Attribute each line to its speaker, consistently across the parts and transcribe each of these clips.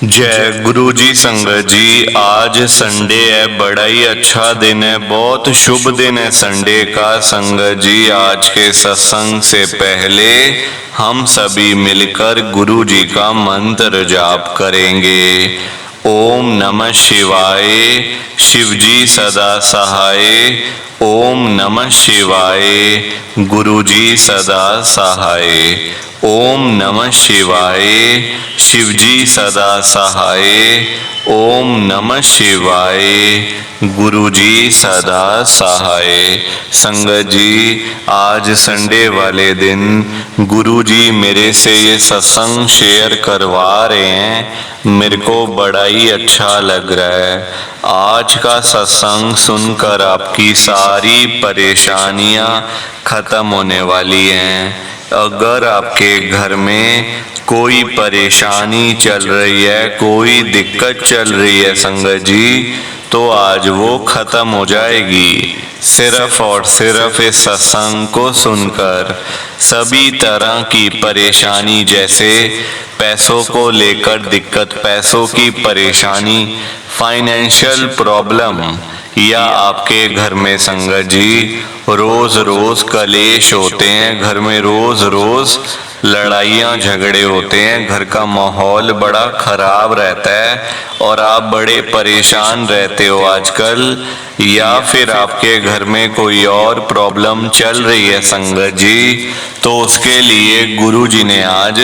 Speaker 1: जय गुरु जी। संगत जी, आज संडे है, बड़ा ही अच्छा दिन है, बहुत शुभ दिन है संडे का। संगत जी, आज के सत्संग से पहले हम सभी मिलकर गुरु जी का मंत्र जाप करेंगे। ओम नमः शिवाय, शिव जी सदा सहाय। ओम नमः शिवाय, गुरु जी सदा सहाय। ओम नमः शिवाय, शिव जी सदा सहाय। ओम नमः शिवाय, गुरु जी सदा सहाय। संगत जी, आज संडे वाले दिन गुरु जी मेरे से ये सत्संग शेयर करवा रहे हैं, मेरे को बड़ा ही अच्छा लग रहा है। आज का सत्संग सुनकर आपकी सारी परेशानियां खत्म होने वाली हैं। अगर आपके घर में कोई परेशानी चल रही है, कोई दिक्कत चल रही है संगत जी, तो आज वो खत्म हो जाएगी। सिर्फ और सिर्फ इस सत्संग को सुनकर सभी तरह की परेशानी, जैसे पैसों को लेकर दिक्कत, पैसों की परेशानी, फाइनेंशियल प्रॉब्लम, या आपके घर में संगत जी रोज रोज कलेश होते हैं, घर में रोज रोज लड़ाइयाँ झगड़े होते हैं, घर का माहौल बड़ा खराब रहता है और आप बड़े परेशान रहते हो आजकल, या फिर आपके घर में कोई और प्रॉब्लम चल रही है संगत जी, तो उसके लिए गुरु जी ने आज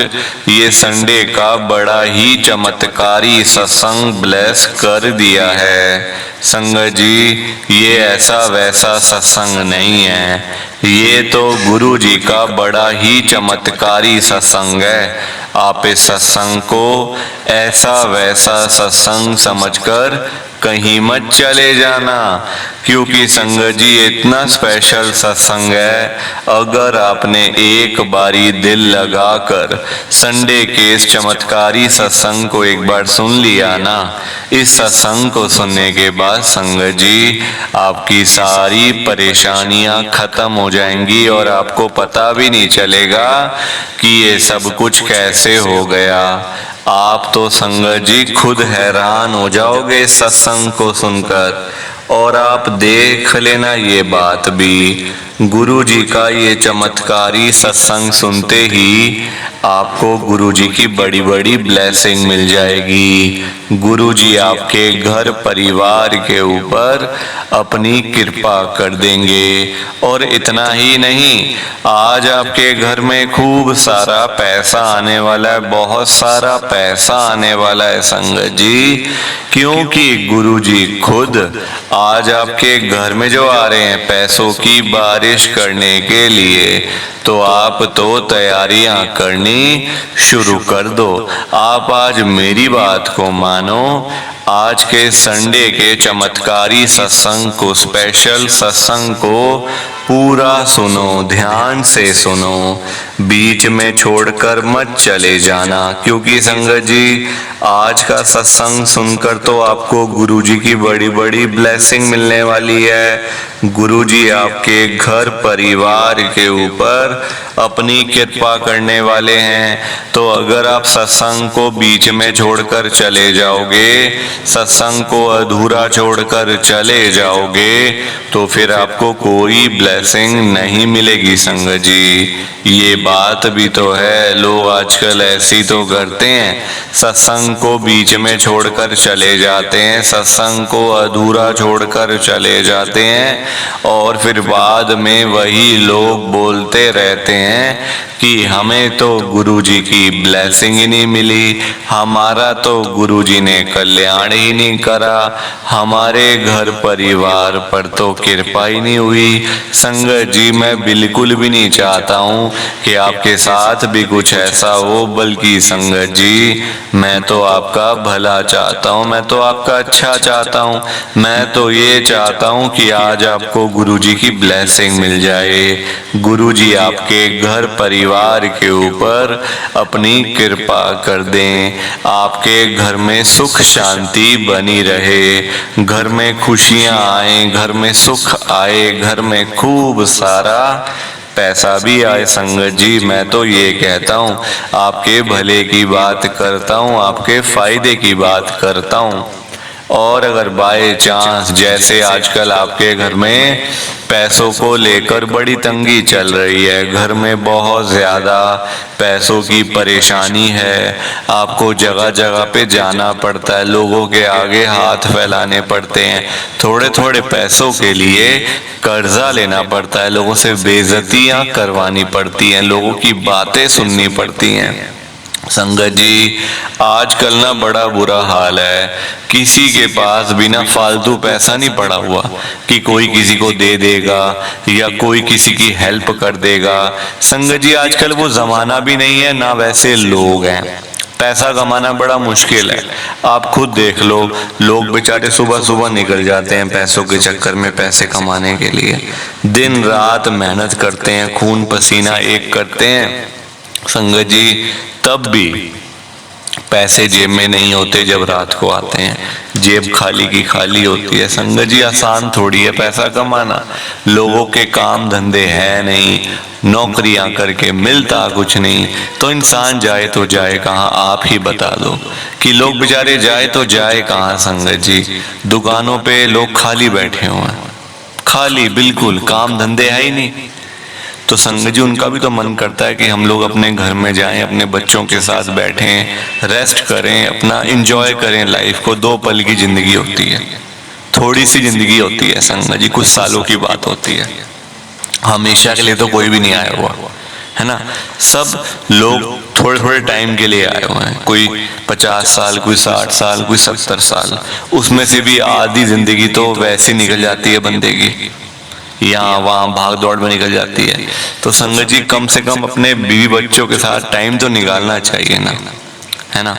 Speaker 1: ये संडे का बड़ा ही चमत्कारी सत्संग ब्लेस कर दिया है। संगत जी, ये ऐसा वैसा सत्संग नहीं है, ये तो गुरु जी का बड़ा ही चमत्कारी सत्संग है। आप इस सत्संग को ऐसा वैसा सत्संग समझकर कहीं मत चले जाना, क्योंकि संगत जी इतना स्पेशल सत्संग है। अगर आपने एक बारी दिल लगाकर संडे के इस चमत्कारी सत्संग को एक बार सुन लिया ना, इस सत्संग को सुनने के बाद संगत जी आपकी सारी परेशानियां खत्म हो जाएंगी और आपको पता भी नहीं चलेगा कि ये सब कुछ कैसे हो गया। आप तो संगत जी खुद हैरान हो जाओगे इस सत्संग को सुनकर। और आप देख लेना ये बात भी, गुरु जी का ये चमत्कारी सत्संग सुनते ही आपको गुरु जी की बड़ी बड़ी ब्लेसिंग मिल जाएगी। गुरु जी आपके घर परिवार के ऊपर अपनी कृपा कर देंगे। और इतना ही नहीं, आज आपके घर में खूब सारा पैसा आने वाला है, बहुत सारा पैसा आने वाला है संगत जी, क्योंकि गुरु जी खुद आज आपके घर में जो आ रहे हैं पैसों की बारिश करने के लिए, तो आप तो तैयारियां करनी शुरू कर दो। आप आज मेरी बात को मानो, आज के संडे के चमत्कारी सत्संग को, स्पेशल सत्संग को पूरा सुनो, ध्यान से सुनो, बीच में छोड़कर मत चले जाना, क्योंकि संगत जी आज का सत्संग सुनकर तो आपको गुरु जी की बड़ी बड़ी ब्लेसिंग मिलने वाली है। गुरु जी आपके घर परिवार के ऊपर अपनी कृपा करने वाले हैं। तो अगर आप सत्संग को बीच में छोड़कर चले जाओगे, सत्संग को अधूरा छोड़कर चले जाओगे, तो फिर आपको कोई ब्लेसिंग नहीं मिलेगी संगत जी। ये बात भी तो है, लोग आजकल ऐसी तो करते हैं, सत्संग को बीच में छोड़कर चले जाते हैं, सत्संग को अधूरा छोड़कर चले जाते हैं, और फिर बाद में वही लोग बोलते रहते हैं कि हमें तो गुरु जी की ब्लेसिंग ही नहीं मिली, हमारा तो गुरु जी ने कल्याण ही नहीं करा, हमारे घर परिवार पर तो कृपा ही नहीं हुई। संगत जी, मैं बिल्कुल भी नहीं चाहता हूँ कि आपके साथ भी कुछ ऐसा हो, बल्कि संगत जी मैं तो आपका भला चाहता हूँ, मैं तो आपका अच्छा चाहता हूँ। मैं तो ये चाहता हूँ कि आज आपको गुरु जी की ब्लेसिंग मिल जाए, गुरु जी आपके घर परिवार के ऊपर अपनी कृपा कर दें, आपके घर में सुख शांति बनी रहे, घर में खुशियां आए, घर में सुख आए, घर में खूब सारा पैसा भी आए संगत जी। मैं तो ये कहता हूँ आपके भले की बात करता हूँ, आपके फायदे की बात करता हूँ। और अगर बाय चांस जैसे आजकल आपके घर में पैसों को लेकर बड़ी तंगी चल रही है, घर में बहुत ज़्यादा पैसों की परेशानी है, आपको जगह जगह पे जाना पड़ता है, लोगों के आगे हाथ फैलाने पड़ते हैं, थोड़े थोड़े पैसों के लिए कर्जा लेना पड़ता है, लोगों से बेइज्जतियां करवानी पड़ती हैं, लोगों की बातें सुननी पड़ती हैं। संगत जी आजकल ना बड़ा बुरा हाल है, किसी के पास बिना फालतू पैसा नहीं पड़ा हुआ कि कोई किसी को दे देगा या कोई किसी की हेल्प कर देगा। संगत जी आजकल वो जमाना भी नहीं है, ना वैसे लोग हैं। पैसा कमाना बड़ा मुश्किल है, आप खुद देख लो, लोग बेचारे सुबह सुबह निकल जाते हैं पैसों के चक्कर में पैसे कमाने के लिए, दिन रात मेहनत करते हैं, खून पसीना एक करते हैं। संगत जी तब भी पैसे जेब में नहीं होते जब रात को आते हैं, जेब खाली की खाली होती है। संगत जी आसान थोड़ी है पैसा कमाना, लोगों के काम धंधे हैं नहीं, नौकरियां करके मिलता कुछ नहीं, तो इंसान जाए तो जाए कहाँ, आप ही बता दो कि लोग बेचारे जाए तो जाए कहाँ। संगत जी दुकानों पे लोग खाली बैठे हुए हैं, खाली बिल्कुल, काम धंधे है ही नहीं। तो संगत जी उनका भी तो मन करता है कि हम लोग अपने घर में जाएं, अपने बच्चों के साथ बैठें, रेस्ट करें, अपना एंजॉय करें लाइफ को। 2 पल की जिंदगी होती है, थोड़ी सी जिंदगी होती है संगत जी, कुछ सालों की बात होती है, हमेशा के लिए तो कोई भी नहीं आया हुआ है ना। सब लोग थोड़े थोड़े टाइम के लिए आए हुए हैं, कोई 50 साल, कोई 60 साल, कोई 70 साल, उसमें से भी आधी जिंदगी तो वैसे निकल जाती है बंदे की, यहाँ वहाँ भाग दौड़ में निकल जाती है। तो संगत जी कम से कम अपने बीवी बच्चों के साथ टाइम तो निकालना चाहिए ना, है ना।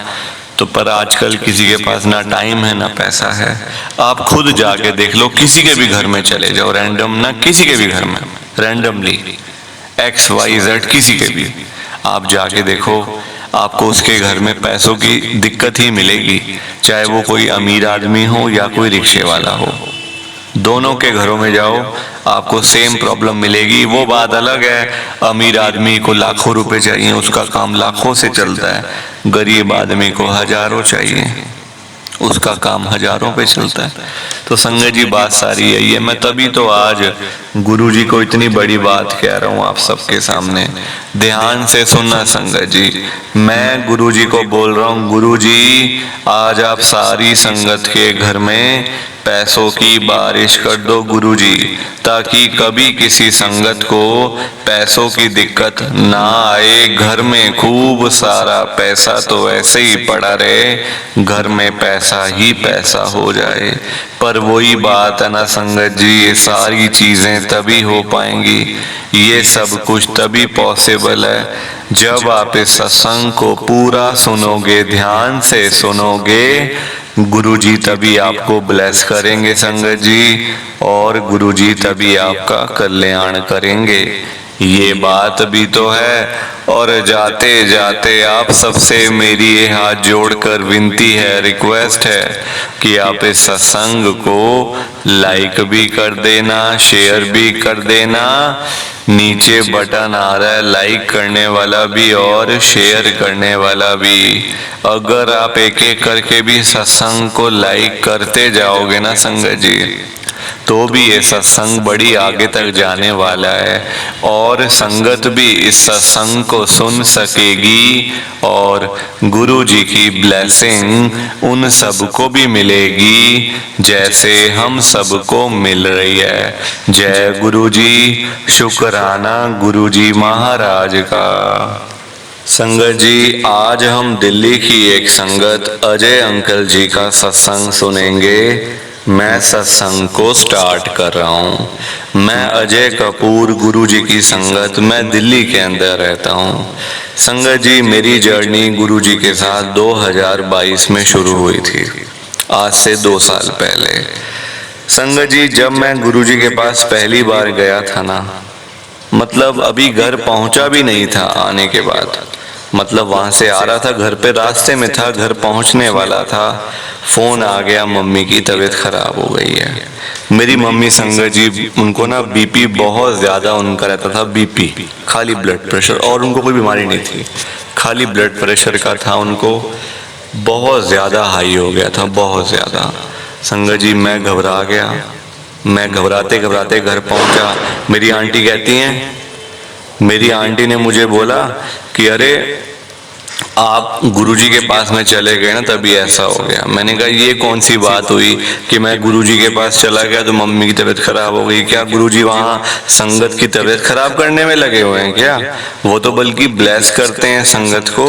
Speaker 1: तो पर आजकल किसी के पास ना टाइम है ना पैसा है। आप खुद जाके देख लो, किसी के भी घर में चले जाओ, रैंडम ना, किसी के भी घर में रैंडमली XYZ किसी के भी आप जाके देखो, आपको उसके घर में पैसों की दिक्कत ही मिलेगी, चाहे वो कोई अमीर आदमी हो या कोई रिक्शे वाला हो। दोनों के घरों में जाओ आपको सेम प्रॉब्लम मिलेगी। वो बात अलग है, अमीर आदमी को लाखों रुपए चाहिए, उसका काम लाखों से चलता है, गरीब आदमी को हजारों चाहिए, उसका काम हजारों पे चलता है। तो संगत जी बात सारी यही है। मैं तभी तो आज गुरुजी को इतनी बड़ी बात कह रहा हूँ आप सबके सामने, ध्यान से सुनना संगत जी। मैं गुरुजी को बोल रहा हूँ, गुरुजी आज आप सारी संगत के घर में पैसों की बारिश कर दो गुरुजी, ताकि कभी किसी संगत को पैसों की दिक्कत ना आए। घर में खूब सारा पैसा तो ऐसे ही पड़ा रहे, घर में पैसा ही पैसा हो जाए। पर वही बात है ना संगत जी, ये सारी चीजें तभी हो पाएंगी, ये सब कुछ तभी पॉसिबल है जब आप इस सत्संग को पूरा सुनोगे, ध्यान से सुनोगे। गुरुजी तभी आपको ब्लेस करेंगे संगत जी, और गुरुजी तभी आपका कल्याण करेंगे। ये बात भी तो है। और जाते जाते आप सबसे मेरी ये हाथ जोड़कर विनती है, रिक्वेस्ट है कि आप इस सत्संग को लाइक भी कर देना, शेयर भी कर देना। नीचे बटन आ रहा है लाइक करने वाला भी और शेयर करने वाला भी। अगर आप एक एक करके भी सत्संग को लाइक करते जाओगे ना संगत जी, तो भी ये सत्संग बड़ी आगे तक जाने वाला है, और संगत भी इस सत्संग को सुन सकेगी, और गुरु जी की ब्लेसिंग उन सबको भी मिलेगी जैसे हम सबको मिल रही है। जय गुरु जी, शुक्राना गुरु जी महाराज का। संगत जी आज हम दिल्ली की एक संगत अजय अंकल जी का सत्संग सुनेंगे। मैं सत्संग को स्टार्ट कर रहा हूँ। मैं अजय कपूर, गुरु जी की संगत, मैं दिल्ली के अंदर रहता हूँ। संगत जी मेरी जर्नी गुरु जी के साथ 2022 में शुरू हुई थी, आज से 2 साल पहले। संगत जी जब मैं गुरु जी के पास पहली बार गया था ना, मतलब अभी घर पहुंचा भी नहीं था आने के बाद, मतलब वहां से आ रहा था, घर पे रास्ते में था, घर पहुंचने वाला था, फोन आ गया मम्मी की तबीयत खराब हो गई है। मेरी मम्मी संगत जी, उनको ना बीपी बहुत ज्यादा उनका रहता था, बीपी खाली ब्लड प्रेशर, और उनको कोई बीमारी नहीं थी, खाली ब्लड प्रेशर का था उनको, बहुत ज्यादा हाई हो गया था, बहुत ज्यादा। संगत जी मैं घबरा गया, मैं घबराते घबराते घर पहुंचा। मेरी आंटी कहती हैं, मेरी आंटी ने मुझे बोला कि अरे आप गुरुजी के पास में चले गए ना तभी ऐसा हो गया। मैंने कहा ये कौन सी बात हुई कि मैं गुरुजी के पास चला गया तो मम्मी की तबीयत खराब हो गई? क्या गुरुजी वहाँ संगत की तबीयत खराब करने में लगे हुए हैं क्या? वो तो बल्कि ब्लेस करते हैं संगत को।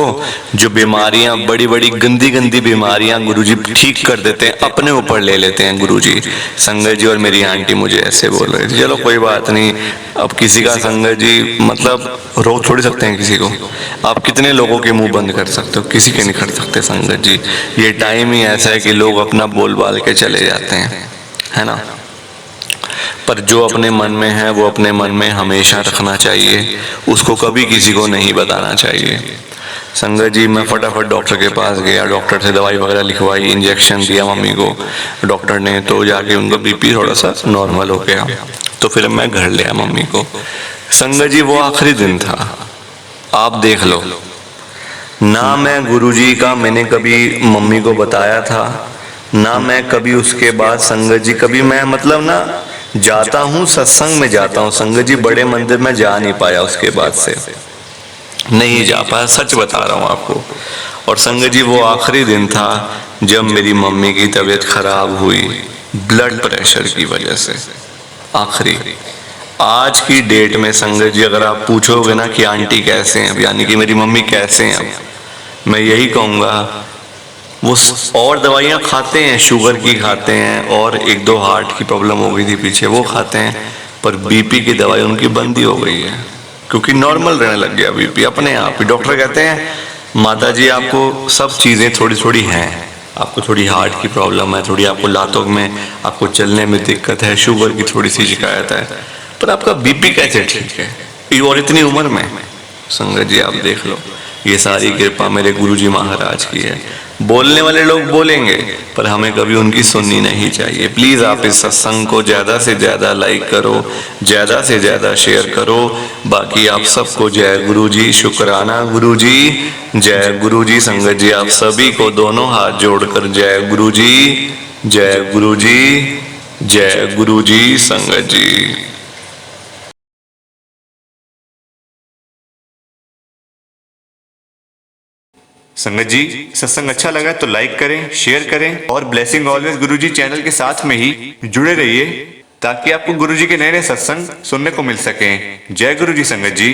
Speaker 1: जो बीमारियां, बड़ी बड़ी गंदी गंदी बीमारियां गुरुजी ठीक कर देते हैं, अपने ऊपर ले लेते हैं गुरुजी। संगत जी और मेरी आंटी मुझे ऐसे बोल रहे थे। चलो कोई बात नहीं, अब किसी का संगत जी मतलब रोक थोड़ी सकते हैं किसी को। आप कितने लोगों के मुंह बंद कर सकते हो? किसी के नहीं कर सकते संगत जी। ये टाइम ही ऐसा है कि लोग अपना बोल बाल के चले जाते हैं, है ना। पर जो अपने मन में है वो अपने मन में हमेशा रखना चाहिए, उसको कभी किसी को नहीं बताना चाहिए। संगत जी मैं फटाफट डॉक्टर के पास गया, डॉक्टर से दवाई वगैरह लिखवाई, इंजेक्शन दिया मम्मी को डॉक्टर ने, तो जाके उनको बीपी थोड़ा सा नॉर्मल हो गया। तो फिर मैं घर ले आया मम्मी को। संगत जी वो आखिरी दिन था, आप देख लो ना, मैं गुरुजी का मैंने कभी मम्मी को बताया था ना, मैं कभी उसके बाद संगत जी कभी मैं मतलब ना जाता हूँ सत्संग में जाता हूँ संगत जी, बड़े मंदिर में जा नहीं पाया, उसके बाद से नहीं जा पाया, सच बता रहा हूँ आपको। और संगत जी वो आखिरी दिन था जब मेरी मम्मी की तबीयत खराब हुई ब्लड प्रेशर की वजह से, आखिरी। आज की डेट में संगत जी अगर आप पूछोगे ना कि आंटी कैसे हैं, यानी कि मेरी मम्मी कैसे हैं, मैं यही कहूँगा वो और दवाइयाँ खाते हैं, शुगर की खाते हैं और एक दो हार्ट की प्रॉब्लम हो गई थी पीछे वो खाते हैं, पर बीपी की दवाई उनकी बंद ही हो गई है, क्योंकि नॉर्मल रहने लग गया बीपी अपने आप ही। डॉक्टर कहते हैं माता जी आपको सब चीज़ें थोड़ी थोड़ी हैं, आपको थोड़ी हार्ट की प्रॉब्लम है, थोड़ी आपको लातों में आपको चलने में दिक्कत है, शुगर की थोड़ी सी शिकायत है, पर आपका बीपी कैसे ठीक है और इतनी उम्र में? संगत जी आप देख लो, ये सारी कृपा मेरे गुरुजी महाराज की है। बोलने वाले लोग बोलेंगे पर हमें कभी उनकी सुननी नहीं चाहिए। प्लीज आप इस सत्संग को ज्यादा से ज्यादा लाइक करो, ज्यादा से ज्यादा शेयर करो। बाकी आप सबको जय गुरुजी, शुक्राना गुरुजी, जय गुरुजी। संगत जी आप सभी को दोनों हाथ जोड़कर जय गुरुजी, जय गुरुजी, जय गुरुजी। संगत जी
Speaker 2: संगत जी सत्संग अच्छा लगा तो लाइक करें, शेयर करें और ब्लेसिंग ऑलवेज गुरुजी चैनल के साथ में ही जुड़े रहिए ताकि आपको गुरुजी के नए नए सत्संग सुनने को मिल सकें। जय गुरुजी संगत जी।